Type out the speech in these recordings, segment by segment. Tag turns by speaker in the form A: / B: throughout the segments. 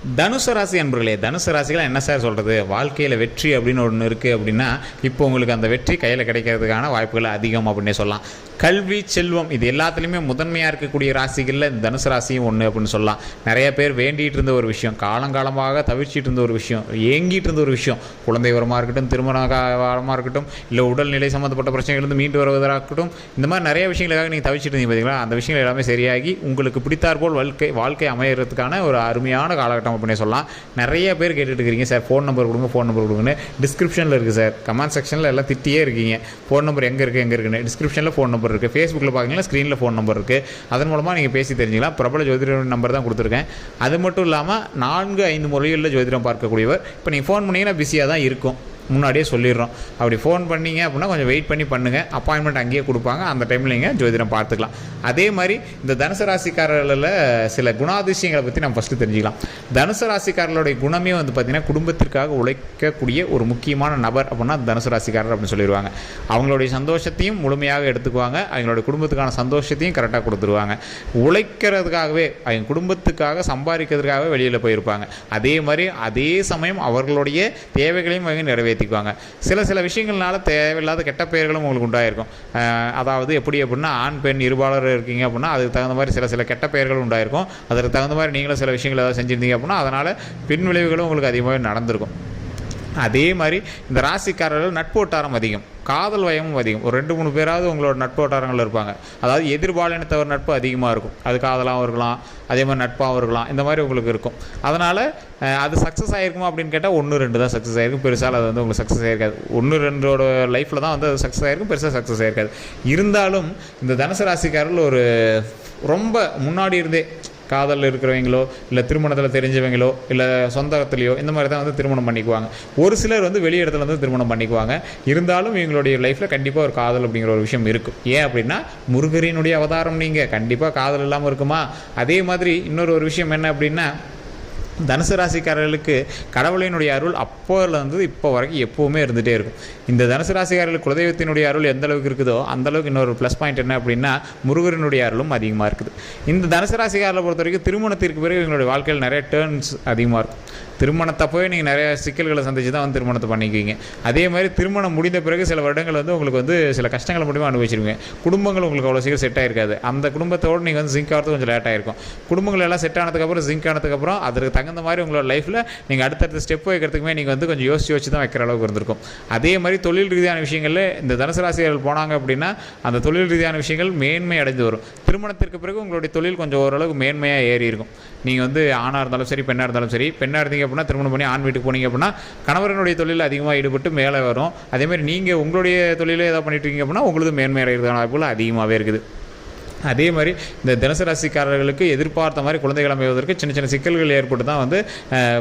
A: தனுசு ராசி அன்பர்களே, தனுசு ராசிகள் என்ன சார் சொல்கிறது, வாழ்க்கையில் வெற்றி அப்படின்னு ஒன்று இருக்குது அப்படின்னா இப்போ உங்களுக்கு அந்த வெற்றி கையில் கிடைக்கிறதுக்கான வாய்ப்புகள் அதிகம் அப்படின்னே சொல்லலாம். கல்வி, செல்வம் இது எல்லாத்துலேயுமே முதன்மையாக இருக்கக்கூடிய ராசிகளில் இந்த தனுசு ராசியும் ஒன்று அப்படின்னு சொல்லலாம். நிறைய பேர் வேண்டிகிட்டு இருந்த ஒரு விஷயம், காலங்காலமாக தவிர்ச்சிட்டு இருந்த ஒரு விஷயம், ஏங்கிட்டு இருந்த ஒரு விஷயம், குழந்தை வரமாக இருக்கட்டும், திருமண காலமாக இருக்கட்டும், இல்லை உடல்நிலை சம்மந்தப்பட்ட பிரச்சனைகள் மீண்டு வருவதாக இருக்கட்டும், இந்த மாதிரி நிறைய விஷயங்களுக்காக நீங்கள் தவிர்ச்சிட்டு இருந்தீங்க பார்த்தீங்களா, அந்த விஷயங்கள் எல்லாமே சரியாகி உங்களுக்கு பிடித்தாற்போல் வாழ்க்கை அமைகிறதுக்கான ஒரு அருமையான காலகட்டம் அப்படின்னு சொல்லலாம். நிறைய பேர் கேட்டுட்டு இருக்கிறீங்க, சார் ஃபோன் நம்பர் கொடுங்க, ஃபோன் நம்பர் கொடுங்கன்னு. டிஸ்கிரிப்ஷனில் இருக்குது சார், கமெண்ட் செக்ஷனில் எல்லாம் திட்டியே இருக்கீங்க. ஃபோன் நம்பர் எங்கே இருக்குன்னு. டிஸ்கிரிப்ஷனில் ஃபோன் நம்பர் இருக்குது, ஃபேஸ்புக்கில் பார்த்தீங்கன்னா ஸ்க்ரீனில் ஃபோன் நம்பர் இருக்குது. அதன் மூலமாக நீங்கள் பேசி தெரிஞ்சுக்கலாம். பிரபல ஜோதிடர் நம்பர் தான் கொடுத்துருக்கேன். அது மட்டும் இல்லாமல் 4-5 மொழிகளில் ஜோதிடம் பார்க்கக்கூடியவர். இப்போ நீங்கள் ஃபோன் பண்ணிங்கன்னா பிஸியாக தான் இருக்கும், முன்னாடியே சொல்லிடுறோம். அப்படி ஃபோன் பண்ணிங்க அப்படின்னா கொஞ்சம் வெயிட் பண்ணி பண்ணுங்கள், அப்பாயின்மெண்ட் அங்கேயே கொடுப்பாங்க, அந்த டைமில் நீங்கள் ஜோதிடம் பார்த்துக்கலாம். அதே மாதிரி இந்த தனுசு ராசிக்காரர்களில் சில குணாதிசயங்களை பற்றி நம்ம ஃபஸ்ட்டு தெரிஞ்சுக்கலாம். தனுசு ராசிக்காரர்களுடைய குணமே வந்து பார்த்திங்கன்னா குடும்பத்திற்காக உழைக்கக்கூடிய ஒரு முக்கியமான நபர் அப்படின்னா தனுசு ராசிக்காரர் அப்படின்னு சொல்லிடுவாங்க. அவங்களுடைய சந்தோஷத்தையும் முழுமையாக எடுத்துக்குவாங்க, அவங்களுடைய குடும்பத்துக்கான சந்தோஷத்தையும் கரெக்டாக கொடுத்துருவாங்க. உழைக்கிறதுக்காகவே, அவங்க குடும்பத்துக்காக சம்பாதிக்கிறதுக்காகவே வெளியில் போயிருப்பாங்க. அதே மாதிரி அதே சமயம் அவர்களுடைய தேவைகளையும் அவங்க நிறைவேற்றிக்குவாங்க. சில விஷயங்கள்னால தேவையில்லாத கெட்ட பெயர்களும் உங்களுக்கு உண்டாயிருக்கும். அதாவது எப்படி அப்படின்னா, ஆண் பெண் இருபாலர் இருக்கீங்க அப்படின்னா அதுக்கு தகுந்த மாதிரி சில கெட்ட பெயர்களும் உண்டாயிருக்கும். அதற்கு தகுந்த மாதிரி நீங்களும் சில விஷயங்கள் ஏதாவது செஞ்சுருந்தீங்க அப்படின்னா அதனால் பின் விளைவுகளும் உங்களுக்கு அதிகமாக நடந்திருக்கும். அதே மாதிரி இந்த ராசிக்காரர்கள் நட்போட்டாரம் அதிகம், காதல் வயமும் அதிகம். ஒரு 2-3 பேராவது உங்களோட நட்போட்டாரங்கள் இருப்பாங்க. அதாவது எதிர்பாலினத்தவர் நட்பு அதிகமாக இருக்கும். அது காதலாகவும் இருக்கலாம், அதே மாதிரி நட்பாகவும் இருக்கலாம், இந்த மாதிரி உங்களுக்கு இருக்கும். அதனால் அது சக்ஸஸ் ஆகிருக்குமா அப்படின்னு கேட்டால் 1-2 தான் சக்ஸஸ் ஆகிருக்கும். பெருசால் அது வந்து உங்களுக்கு சக்ஸஸ் ஆகிருக்காது. 1-2 லைஃப்பில் தான் வந்து அது சக்ஸஸ் ஆகிருக்கும், பெருசாக சக்ஸஸ் ஆகிருக்காது. இருந்தாலும் இந்த தனுசு ராசிக்காரர்கள் ஒரு ரொம்ப முன்னாடி இருந்தே காதலில் இருக்கிறவங்களோ இல்லை திருமணத்தில் தெரிஞ்சவங்களோ இல்லை சொந்தத்துலேயோ இந்த மாதிரி தான் வந்து திருமணம் பண்ணிக்குவாங்க. ஒரு சிலர் வந்து வெளி இடத்துல வந்து திருமணம் பண்ணிக்குவாங்க. இருந்தாலும் இவங்களுடைய லைஃப்பில் கண்டிப்பாக ஒரு காதல் அப்படிங்கிற ஒரு விஷயம் இருக்கும். ஏன் அப்படின்னா முருகரினுடைய அவதாரம், நீங்கள் கண்டிப்பாக காதல் இல்லாமல் இருக்குமா? அதே மாதிரி இன்னொரு விஷயம் என்ன அப்படின்னா, தனுசு ராசிக்காரர்களுக்கு கடவுளினுடைய அருள் அப்போலேருந்து இப்போ வரைக்கும் எப்போவுமே இருந்துகிட்டே இருக்கும். இந்த தனுசு ராசிக்காரர்களுக்கு குலதெய்வத்தினுடைய அருள் எந்த அளவுக்கு இருக்குதோ அந்த அளவுக்கு இன்னொரு ப்ளஸ் பாயிண்ட் என்ன அப்படின்னா முருகரினுடைய அருளும் அதிகமாக இருக்குது. இந்த தனுசு ராசிக்காரர்களை பொறுத்த வரைக்கும் திருமணத்திற்கு பிறகு எங்களுடைய வாழ்க்கையில் நிறைய டேர்ன்ஸ் அதிகமாக இருக்கும். திருமணத்தை போய் நீங்கள் நிறைய சிக்கல்களை சந்திச்சு தான் வந்து திருமணத்தை பண்ணிக்குவீங்க. அதே மாதிரி திருமணம் முடிந்த பிறகு சில வருடங்கள் வந்து உங்களுக்கு வந்து சில கஷ்டங்களை மட்டுமே அனுபவிச்சிருவீங்க. குடும்பங்கள் உங்களுக்கு அவ்வளோ சீக்கிரம் செட் ஆகிருக்காது. அந்த குடும்பத்தோடு நீங்கள் வந்து ஜிங்க் ஆகிறது கொஞ்சம் லேட்டாக இருக்கும். குடும்பங்கள் எல்லாம் செட் ஆனதுக்கப்புறம் ஜிங்க் ஆனதுக்கப்புறம் அதற்கு தகுந்த மாதிரி உங்களோட லைஃப்பில் நீங்கள் அடுத்தடுத்த ஸ்டெப் வைக்கிறதுக்குமே நீங்கள் வந்து கொஞ்சம் யோசிச்சு தான் வைக்கிற அளவுக்கு இருந்திருக்கும். அதே மாதிரி தொழில் ரீதியான விஷயங்களில் இந்த தனுசு ராசிகள் போனாங்க அப்படின்னா அந்த தொழில் ரீதியான விஷயங்கள் மேன்மை அடைந்து வரும். திருமணத்திற்கு பிறகு உங்களுடைய தொழில் கொஞ்சம் ஓரளவுக்கு மேன்மையாக ஏறி இருக்கும். நீங்கள் வந்து ஆணாக இருந்தாலும் சரி, பெண்ணாக இருந்தாலும் சரி, பெண்ணாக இருந்தீங்க அப்படின்னா திருமணம் பண்ணி ஆண் வீட்டுக்கு போனீங்க அப்படின்னா கணவரனுடைய தொழில் அதிகமாக ஈடுபட்டு மேலே வரும். அதேமாதிரி நீங்கள் உங்களுடைய தொழிலே ஏதாவது பண்ணிட்டு இருக்கீங்க அப்படின்னா உங்களுக்கு மேன்மை அடைகிறதுக்கான வாய்ப்புகள் அதிகமாகவே இருக்குது. அதே மாதிரி இந்த தனுசு ராசிக்காரர்களுக்கு எதிர்பார்த்த மாதிரி குழந்தைகள் அமைவதற்கு சின்ன சிக்கல்கள் ஏற்பட்டு தான் வந்து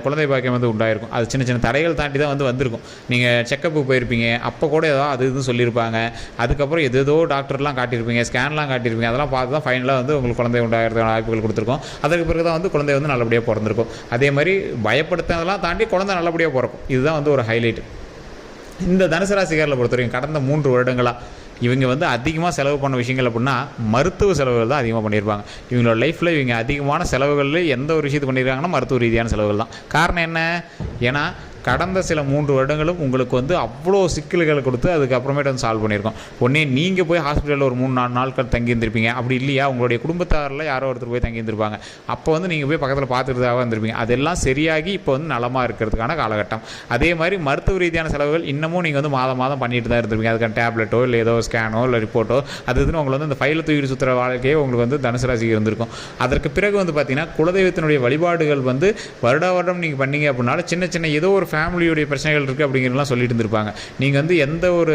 A: குழந்தை பாக்கியம் வந்து உண்டாயிருக்கும். அது சின்ன தடைகள் தாண்டி தான் வந்து வந்திருக்கும். நீங்கள் செக்கப்புக்கு போயிருப்பீங்க, அப்போ கூட ஏதோ அது இதுன்னு சொல்லியிருப்பாங்க. அதுக்கப்புறம் ஏதோ டாக்டர்லாம் காட்டியிருப்பீங்க, ஸ்கேன்லாம் காட்டியிருப்பீங்க. அதெல்லாம் பார்த்து தான் ஃபைனலாக வந்து உங்களுக்கு குழந்தை உண்டாகிறதுக்கான வாய்ப்புகள் கொடுத்துருக்கோம். அதற்கு பிறகு தான் வந்து குழந்தை வந்து நல்லபடியாக பிறந்திருக்கும். அதே மாதிரி பயப்படுத்துறதெல்லாம் தாண்டி குழந்தை நல்லபடியாக பிறக்கும். இதுதான் வந்து ஒரு ஹைலைட். இந்த தனுசு ராசிக்காரர்களை பொறுத்த வரைக்கும் கடந்த 3 வருடங்களாக இவங்க வந்து அதிகமாக செலவு பண்ண விஷயங்கள் அப்படின்னா மருத்துவ செலவுகள் தான் அதிகமாக பண்ணியிருப்பாங்க. இவங்களோட லைஃப்பில் இவங்க அதிகமான செலவுகளில் எந்த ஒரு விஷயத்தை பண்ணியிருக்காங்கன்னா மருத்துவ ரீதியான செலவுகள் தான். காரணம் என்ன? ஏன்னா கடந்த சில 3 வருடங்களும் உங்களுக்கு வந்து அவ்வளோ சிக்கல்களை கொடுத்து அதுக்கப்புறமேட்டு வந்து சால்வ் பண்ணியிருக்கோம். உடனே நீங்கள் போய் ஹாஸ்பிட்டலில் ஒரு 3-4 நாட்கள் தங்கியிருந்திருப்பீங்க. அப்படி இல்லையா உங்களுடைய குடும்பத்தாரில் யாரோ ஒருத்தர் போய் தங்கியிருந்திருப்பாங்க. அப்போ வந்து நீங்கள் போய் பக்கத்தில் பார்த்துக்கிறதாக வந்திருப்பீங்க. அதெல்லாம் சரியாகி இப்போ வந்து நலமாக இருக்கிறதுக்கான காலகட்டம். அதே மாதிரி மருத்துவ ரீதியான செலவுகள் இன்னமும் நீங்கள் வந்து மாதம் பண்ணிட்டு தான் இருந்திருப்பீங்க. அதுக்கான டேப்லெட்டோ இல்லை ஏதோ ஸ்கேனோ இல்லை ரிப்போர்ட்டோ அது இதுன்னு உங்களுக்கு வந்து அந்த ஃபைலை தூக்கிட்டு சுற்றுற வாழ்க்கையே உங்களுக்கு வந்து தனுசு ராசிக்கு இருந்திருக்கும். அதற்கு பிறகு வந்து பார்த்திங்கன்னா குலதெய்வத்தினுடைய வழிபாடுகள் வந்து வருடம் நீங்கள் பண்ணீங்க அப்படின்னாலும் சின்ன ஏதோ ஒரு ஃபேமிலியுடைய பிரச்சனைகள் இருக்குது அப்படிங்கிறலாம் சொல்லிட்டு இருந்திருப்பாங்க. நீங்கள் வந்து எந்த ஒரு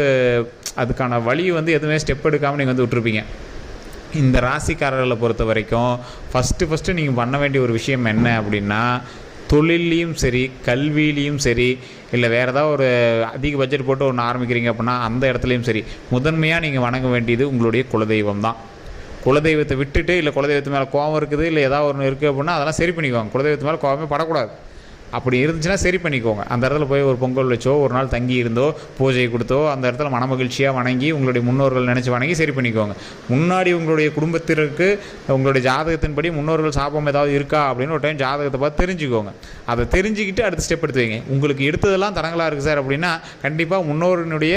A: அதுக்கான வழி வந்து எதுவுமே ஸ்டெப் எடுக்காமல் நீங்கள் வந்து விட்டுருப்பீங்க. இந்த ராசிக்காரர்களை பொறுத்த வரைக்கும் ஃபஸ்ட்டு நீங்கள் பண்ண வேண்டிய ஒரு விஷயம் என்ன அப்படின்னா, தொழிலையும் சரி, கல்வியிலையும் சரி, இல்லை வேறு ஏதாவது ஒரு அதிக பட்ஜெட் போட்டு ஒன்று ஆரம்பிக்கிறீங்க அப்படின்னா அந்த இடத்துலையும் சரி, முதன்மையாக நீங்கள் வணங்க வேண்டியது உங்களுடைய குலதெய்வம் தான். குலதெய்வத்தை விட்டுட்டு இல்லை குலதெய்வத்து மேலே கோபம் இருக்குது இல்லை ஏதாவது ஒன்று இருக்குது அப்படின்னா அதெல்லாம் சரி பண்ணிக்குவாங்க. குலதெய்வத்து மேலே கோபமே படக்கூடாது. அப்படி இருந்துச்சுன்னா சரி பண்ணிக்கோங்க. அந்த இடத்துல போய் ஒரு பொங்கல் வச்சோ, ஒரு நாள் தங்கி இருந்தோ, பூஜை கொடுத்தோ, அந்த இடத்துல மனமகிழ்ச்சியாக வணங்கி உங்களுடைய முன்னோர்கள் நினச்சி வணங்கி சரி பண்ணிக்கோங்க. முன்னாடி உங்களுடைய குடும்பத்திற்கு உங்களுடைய ஜாதகத்தின்படி முன்னோர்கள் சாபம் ஏதாவது இருக்கா அப்படின்னு ஒரு டைம் ஜாதகத்தை பார்த்து தெரிஞ்சுக்கோங்க. அதை தெரிஞ்சுக்கிட்டு அடுத்த ஸ்டெப் எடுத்து வைங்க. உங்களுக்கு எடுத்ததெல்லாம் தடங்களாக இருக்குது சார் அப்படின்னா கண்டிப்பாக முன்னோரினுடைய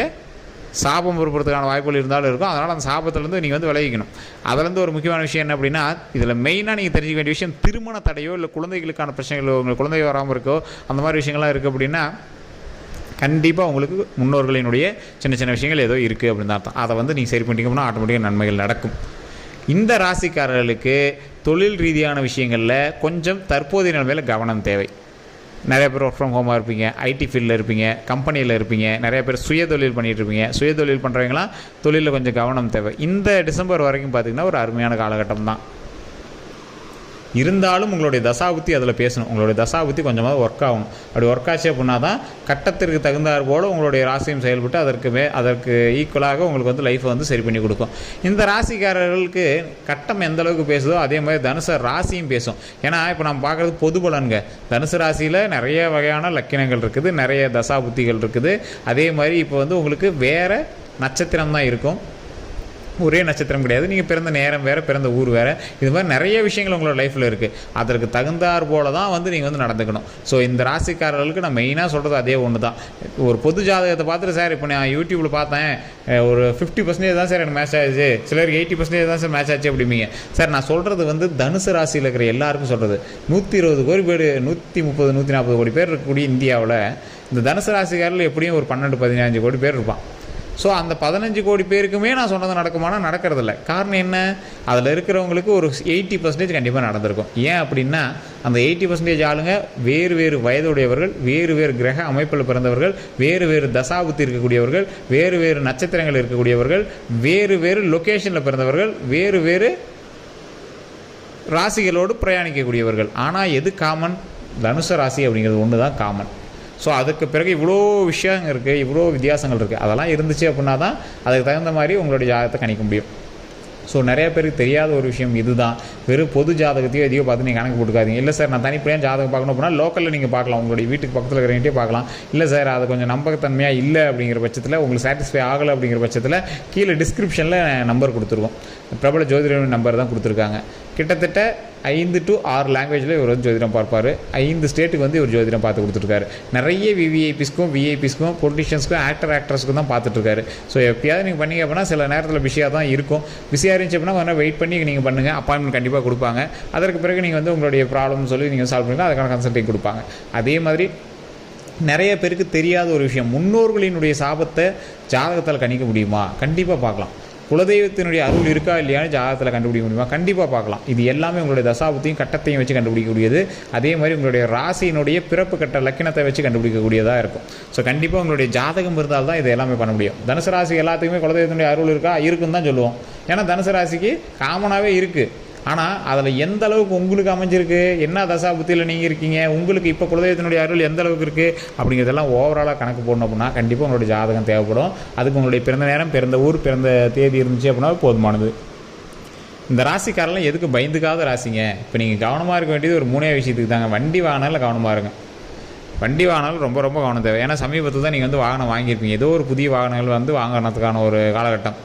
A: சாபம் பொறுப்புறதுக்கான வாய்ப்புகள் இருந்தாலும் இருக்கும். அதனால் அந்த சாபத்துலேருந்து நீங்கள் வந்து விலகிக்கணும். அதுலேருந்து ஒரு முக்கியமான விஷயம் என்ன அப்படின்னா, இதில் மெயினாக நீங்கள் தெரிஞ்சுக்க வேண்டிய விஷயம், திருமண தடையோ இல்லை குழந்தைகளுக்கான பிரச்சனைகளோ, உங்களுக்கு குழந்தை வராமல் இருக்கோ, அந்த மாதிரி விஷயங்கள்லாம் இருக்குது அப்படின்னா கண்டிப்பாக உங்களுக்கு முன்னோர்களினுடைய சின்ன சின்ன விஷயங்கள் ஏதோ இருக்குது அப்படின்னு தான் அர்த்தம். அதை வந்து நீங்கள் சரி பண்ணிட்டீங்கன்னா ஆட்டோமேட்டிக்காக நன்மைகள் நடக்கும். இந்த ராசிக்காரர்களுக்கு தொழில் ரீதியான விஷயங்களில் கொஞ்சம் தற்போதைய நிலைமையில் கவனம் தேவை. நிறைய பேர் ஒர்க் ஃப்ரம் ஹோமாக இருப்பீங்க, ஐடி ஃபீல்டில் இருப்பீங்க, கம்பெனியில் இருப்பீங்க, நிறைய பேர் சுயதொழில் பண்ணிகிட்டு இருப்பீங்க. சுயதொழில் பண்ணுறவங்களாம் தொழிலில் கொஞ்சம் கவனம் தேவை. இந்த டிசம்பர் வரைக்கும் பார்த்திங்கன்னா ஒரு அருமையான காலகட்டம் தான். இருந்தாலும் உங்களுடைய தசாபுத்தி அதில் பேசணும். உங்களுடைய தசாபுத்தி கொஞ்சமாக ஒர்க் ஆகணும். அப்படி ஒர்க் ஆச்சு அப்படின்னா தான் கட்டத்திற்கு தகுந்தாற் போல் உங்களுடைய ராசியும் செயல்பட்டு அதற்கு ஈக்குவலாக உங்களுக்கு வந்து லைஃப்பை வந்து சரி பண்ணி கொடுக்கும். இந்த ராசிக்காரர்களுக்கு கட்டம் எந்த அளவுக்கு பேசுதோ அதே மாதிரி தனுசு ராசியும் பேசும். ஏன்னா இப்போ நம்ம பார்க்குறது பொது பலன்க. தனுசு ராசியில் நிறைய வகையான லக்கினங்கள் இருக்குது, நிறைய தசாபுத்திகள் இருக்குது. அதே மாதிரி இப்போ வந்து உங்களுக்கு வேறு நட்சத்திரம் தான் இருக்கும், ஒரே நட்சத்திரம் கிடையாது. நீங்கள் பிறந்த நேரம் வேறு, பிறந்த ஊர் வேறு, இது மாதிரி நிறைய விஷயங்கள் உங்களோட லைஃப்பில் இருக்குது. அதற்கு தகுந்தாற் போல தான் வந்து நீங்கள் வந்து நடந்துக்கணும். ஸோ இந்த ராசிக்காரர்களுக்கு நான் மெயினாக சொல்கிறது அதே ஒன்று தான். ஒரு பொது ஜாதகத்தை பார்த்துட்டு சார் இப்போ நான் யூடியூப்பில் பார்த்தேன் ஒரு 50% தான் சார் எனக்கு மேட்ச் ஆச்சு, சிலருக்கு 80% தான் சார் மேட்ச் ஆச்சு அப்படிம்பீங்க. சார் நான் சொல்கிறது வந்து தனுசு ராசியில் இருக்கிற எல்லாருக்கும் சொல்கிறது. 120 கோடி பேர், 130 140 கோடி பேர் இருக்கக்கூடிய இந்தியாவில் இந்த தனுசு ராசிக்காரில் எப்படியும் ஒரு 12-15 கோடி பேர் இருப்பான். ஸோ அந்த 15 கோடி பேருக்குமே நான் சொன்னது நடக்குமானா நடக்கிறதில்ல. காரணம் என்ன? அதில் இருக்கிறவங்களுக்கு ஒரு 80% கண்டிப்பாக நடந்திருக்கும். ஏன் அப்படின்னா அந்த 80% ஆளுங்க வேறு வேறு வயதுடையவர்கள், வேறு வேறு கிரக அமைப்பில் பிறந்தவர்கள், வேறு வேறு தசாபுத்தி இருக்கக்கூடியவர்கள், வேறு வேறு நட்சத்திரங்கள் இருக்கக்கூடியவர்கள், வேறு வேறு லொக்கேஷனில் பிறந்தவர்கள், வேறு வேறு ராசிகளோடு பிரயாணிக்கக்கூடியவர்கள். ஆனால் எது காமன்? தனுசு ராசி அப்படிங்கிறது ஒன்று தான் காமன். ஸோ அதுக்கு பிறகு இவ்வளோ விஷயங்கள் இருக்குது, இவ்வளோ வித்தியாசங்கள் இருக்குது. அதெல்லாம் இருந்துச்சு அப்படின்னா தான் அதுக்கு தகுந்த மாதிரி உங்களுடைய ஜாதகத்தை கணிக்க முடியும். ஸோ நிறைய பேருக்கு தெரியாத ஒரு விஷயம் இதுதான். வெறும் பொது ஜாதகத்தையோ எதையோ பார்த்து நீங்கள் கணக்கு போட்டுக்காதீங்க. இல்லை சார் நான் தனிப்படையாக ஜாதகம் பார்க்கணும் அப்படின்னா லோக்கலில் நீங்கள் பார்க்கலாம், உங்களுடைய வீட்டுக்கு பக்கத்தில் இருக்கிறவங்ககிட்டே பார்க்கலாம். இல்லை சார் அது கொஞ்சம் நம்பகத்தன்மையாக இல்லை அப்படிங்கிற பட்சத்தில், உங்களுக்கு சாட்டிஸ்ஃபை ஆகலை அப்படிங்கிற பட்சத்தில் கீழே டிஸ்கிரிப்ஷனில் நம்பர் கொடுத்துருவோம். பிரபல ஜோதிடர் நம்பர் தான் கொடுத்துருக்காங்க. கிட்டத்தட்ட 5 to 6 லாங்குவேஜில் இவர் வந்து ஜோதிடம் பார்ப்பார். 5 ஸ்டேட்டுக்கு வந்து இவர் ஜோதிடம் பார்த்து கொடுத்துருக்காரு. நிறைய விஐபிஸ்க்கும் பொலிட்டிஷியன்ஸ்க்கும் ஆக்டர்ஸ்க்கும் தான் பார்த்துட்ருக்காரு. ஸோ எப்பயாவது நீங்கள் பண்ணிங்க அப்படின்னா சில நேரத்தில் பிஸியாக தான் இருக்கும். பிஸியாக இருந்துச்சு அப்படின்னா கொஞ்சம் வெயிட் பண்ணி நீங்கள் பண்ணுங்கள். அப்பாயின்மெண்ட் கண்டிப்பாக கொடுப்பாங்க. அதற்கு பிறகு நீங்கள் வந்து உங்களுடைய ப்ராப்ளம் சொல்லி நீங்கள் சால்வ் பண்ணிங்கன்னா அதுக்கான கன்சல்டிங் கொடுப்பாங்க. அதே மாதிரி நிறைய பேருக்கு தெரியாத ஒரு விஷயம், முன்னோர்களினுடைய சாபத்தை ஜாதகத்தில் கணிக்க முடியுமா? கண்டிப்பாக பார்க்கலாம். குலதெய்வத்தினுடைய அருள் இருக்கா இல்லையான்னு ஜாதகத்தில் கண்டுபிடிக்க முடியுமா? கண்டிப்பாக பார்க்கலாம். இது எல்லாமே உங்களுடைய தசாபுத்தியும் கட்டத்தையும் வச்சு கண்டுபிடிக்கக்கூடியது. அதே மாதிரி உங்களுடைய ராசியினுடைய பிறப்பு கட்ட லக்கினத்தை வச்சு கண்டுபிடிக்கக்கூடியதாக இருக்கும். ஸோ கண்டிப்பாக உங்களுடைய ஜாதகம் இருந்தால் தான் இது எல்லாமே பண்ண முடியும். தனுசு ராசி எல்லாத்துக்குமே குலதெய்வத்தினுடைய அருள் இருக்கா? இருக்குன்னு தான் சொல்லுவோம். ஏன்னா தனுசு ராசிக்கு காமனாகவே இருக்குது. ஆனால் அதில் எந்த அளவுக்கு உங்களுக்கு அமைஞ்சிருக்கு, என்ன தசாபுத்தியில் நீங்கள் இருக்கீங்க, உங்களுக்கு இப்போ குலதெய்வத்தினுடைய அருள் எந்த அளவுக்கு இருக்குது அப்படிங்கிறதெல்லாம் ஓவராலாக கணக்கு போடணும் அப்படின்னா கண்டிப்பாக உங்களுடைய ஜாதகம் தேவைப்படும். அதுக்கு உங்களுடைய பிறந்த நேரம், பிறந்த ஊர், பிறந்த தேதி இருந்துச்சு அப்படின்னா போதுமானது. இந்த ராசிக்காரெல்லாம் எதுக்கு பயந்துக்காத ராசிங்க? இப்போ நீங்கள் கவனமாக இருக்க வேண்டியது ஒரு 3 விஷயத்துக்கு தாங்க. வண்டி வாங்கினாலும் கவனமாக இருங்க. வண்டி வாங்கினாலும் ரொம்ப ரொம்ப கவனம் தேவை. ஏன்னா சமீபத்தில் தான் நீங்கள் வந்து வாகனம் வாங்கியிருப்பீங்க. ஏதோ ஒரு புதிய வாகனங்கள் வந்து வாங்கினதுக்கான ஒரு காலகட்டம்.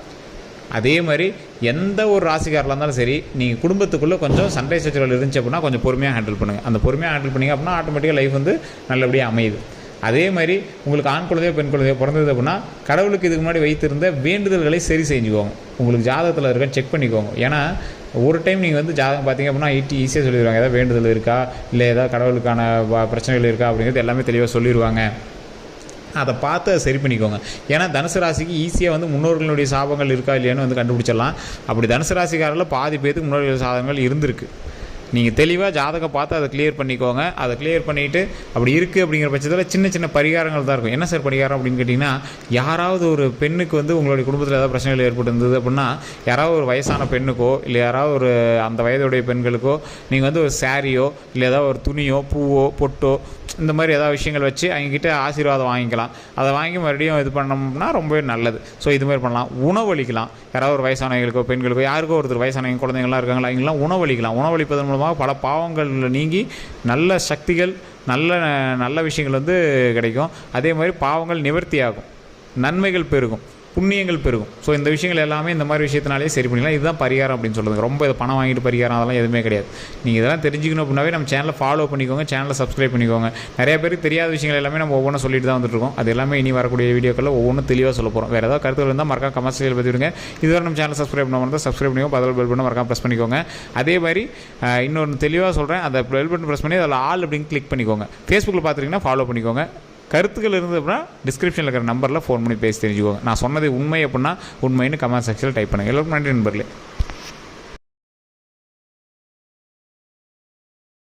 A: அதே மாதிரி எந்த ஒரு ராசிக்காரலாக இருந்தாலும் சரி, நீங்கள் குடும்பத்துக்குள்ளே கொஞ்சம் சண்டை சச்சரவுகள் இருந்துச்சு அப்படின்னா கொஞ்சம் பொறுமையாக ஹேண்டில் பண்ணுங்கள். அந்த பொறுமையாக ஹேண்டில் பண்ணிங்க அப்படின்னா ஆட்டோமேட்டிக்காக லைஃப் வந்து நல்லபடியாக அமையுது. அதே மாதிரி உங்களுக்கு ஆண் குழந்தையோ பெண் குழந்தையோ பிறந்தது அப்படின்னா கடவுளுக்கு இதுக்கு முன்னாடி வைத்திருந்த வேண்டுதல்களை சரி செஞ்சுக்கோங்க. உங்களுக்கு ஜாதகத்தில் இருக்க செக் பண்ணிக்கோங்க. ஏன்னா ஒரு டைம் நீங்கள் வந்து ஜாதகம் பார்த்தீங்க அப்படின்னா ஈஸியாக சொல்லிடுவாங்க. ஏதாவது வேண்டுதல் இருக்கா, இல்லை ஏதாவது கடவுளுக்கான பிரச்சனைகள் இருக்கா அப்படிங்கிறது எல்லாமே தெளிவாக சொல்லிடுவாங்க. அதை பார்த்து அதை சரி பண்ணிக்கோங்க. ஏன்னா தனுசு ராசிக்கு ஈஸியாக வந்து முன்னோர்களுடைய சாபங்கள் இருக்கா இல்லையான்னு வந்து கண்டுபிடிச்சிடலாம். அப்படி தனுசு ராசிக்காரில் பாதி பேருக்கு முன்னோர்கள் சாபங்கள் இருந்திருக்கு. நீங்கள் தெளிவாக ஜாதகம் பார்த்து அதை கிளியர் பண்ணிக்கோங்க. அதை கிளியர் பண்ணிவிட்டு அப்படி இருக்குது அப்படிங்கிற பட்சத்தில் சின்ன சின்ன பரிகாரங்கள் தான் இருக்கும். என்ன சார் பரிகாரம் அப்படின்னு கேட்டிங்கன்னா, யாராவது ஒரு பெண்ணுக்கு வந்து உங்களுடைய குடும்பத்தில் ஏதாவது பிரச்சனைகள் ஏற்பட்டிருந்தது அப்படின்னா, யாராவது ஒரு வயசான பெண்ணுக்கோ இல்லை யாராவது ஒரு அந்த வயதுடைய பெண்களுக்கோ நீங்கள் வந்து ஒரு சாரியோ இல்லை ஏதாவது ஒரு துணியோ பூவோ பொட்டோ இந்த மாதிரி ஏதாவது விஷயங்கள் வச்சு அவங்ககிட்ட ஆசீர்வாதம் வாங்கிக்கலாம். அதை வாங்கி மறுபடியும் இது பண்ணோம்னா ரொம்பவே நல்லது. ஸோ இதுமாதிரி பண்ணலாம். உணவளிக்கலாம். யாராவது ஒரு வயசானவங்களுக்கோ பெண்களுக்கோ யாருக்கோ ஒருத்தர் வயசானவங்க குழந்தைங்கள்லாம் இருக்காங்களா, அவங்களாம் உணவளிக்கலாம். உணவளிப்பதன் மூலமாக பல பாவங்கள் நீங்கி நல்ல சக்திகள் நல்ல விஷயங்கள் வந்து கிடைக்கும். அதே மாதிரி பாவங்கள் நிவர்த்தி ஆகும், நன்மைகள் பெருகும், புண்ணியங்கள் பெருகும். ஸோ இந்த விஷயங்கள் எல்லாமே இந்த மாதிரி விஷயத்தினாலே சரி பண்ணிக்கலாம். இதுதான் பரிகாரம் அப்படின்னு சொல்லுறது. ரொம்ப இது பணம் வாங்கிட்டு பரிகாரம் அதெல்லாம் எதுவுமே கிடையாது. நீங்கள் இதெல்லாம் தெரிஞ்சுக்கணும் அப்படின்னாவே நம்ம சேனலை ஃபாலோ பண்ணிக்கோங்க, சேனலை சப்ஸ்கிரைப் பண்ணிக்கோங்க. நிறைய பேருக்கு தெரியாத விஷயங்கள் எல்லாமே நம்ம ஒவ்வொன்றும் சொல்லிட்டு தான் வந்துட்டுருக்கோம். அது எல்லாமே இனி வரக்கூடிய வீடியோக்களில் ஒவ்வொன்றும் தெளிவாக சொல்ல போகிறோம். வேறு ஏதாவது கருத்துக்கள் இருந்தால் மறக்காம கமெண்ட்ஸில் பற்றி விடுங்க. இதுவரை நம்ம சேனல் சப்ஸ்கிரைப் பண்ண சப்ஸ்கிரைப் பண்ணிக்கோங்க, பதில் பெல் பட்டன் மறக்காம ப்ரெஸ் பண்ணிக்கோங்க. அதே மாதிரி இன்னொன்று தெளிவாக சொல்கிறேன், அந்த பெல் பட்டன் ப்ரெஸ் பண்ணி அதில் ஆல் அப்படின்னு கிளிக் பண்ணிக்கோங்க. ஃபேஸ்புக்கில் பார்த்துட்டிங்கன்னா ஃபாலோ பண்ணிக்கோங்க. கருத்துக்கள் இருந்தது அப்படின்னா டிஸ்கிரிப்ஷனில் இருக்கிற நம்பரில் ஃபோன் பண்ணி பேசி தெரிஞ்சுக்கோங்க. நான் சொன்னது உண்மை அப்படின்னா உண்மைன்னு கமெண்ட் செக்ஷனில் டைப் பண்ணுங்கள். எல்லோருக்கும் நன்றி நண்பர்களே.